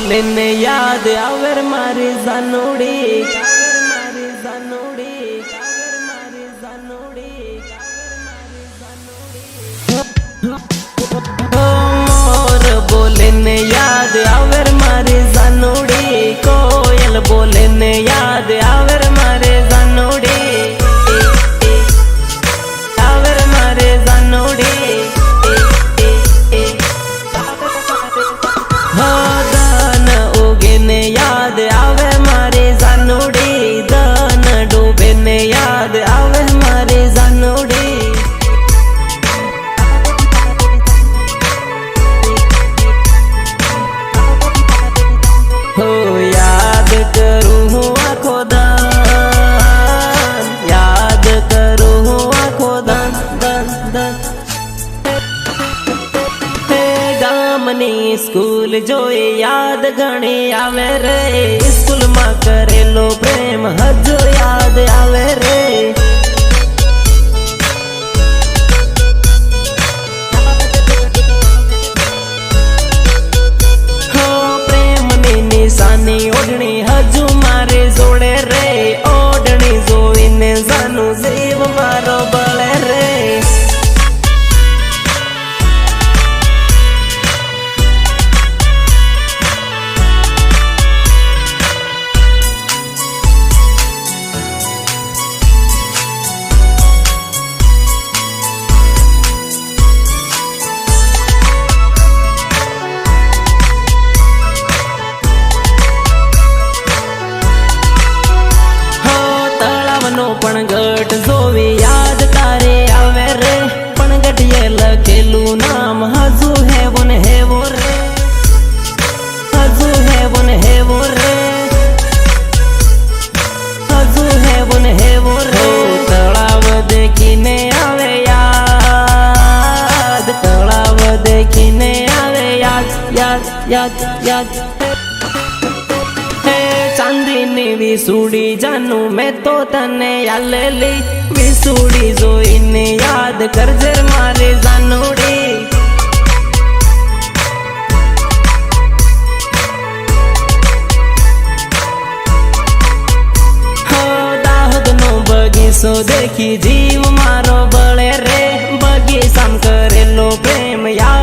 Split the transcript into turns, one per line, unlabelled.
बोले ने याद आवर मारी जानोड़ी मोर बोले ने याद आवर मारी जानोड़ी कोयल बोले ने याद आवर मारे जानोड़ी आवर मारे जानोड़ी दान उगे ने याद आवे मारे जानोड़ी दान डूबे ने याद आवे मारे जानोड़ी हो याद करूँ हूँ आँखों दान याद करूँ हूँ आँखों दान दान दान गामनी स्कूल जोई याद घणी आवे रे स्कूल में करेलो प्रेम हजो याद आवे रे हो प्रेम नी निशानी ओढ़नी हजू मारे जोड़े रे ओढ़नी जोईने जानू जीव मारो बळे रे पण गट जोवी याद तारे आवे रे पण गटिये लखेलू नाम हजू है वो रे हजू है वो रे हजू है वो रे तलाव देखीने आवे याद तलाव देखीने आवे याद याद याद याद चांदीनी विसूड़ी जानू मैं तो तने यालेली विसूड़ी जोईने याद करजे मारे जानोड़ी हो दाहोदनो बगीचो देखी जीव मारो बळे रे बगीचाम करेलो प्रेम याद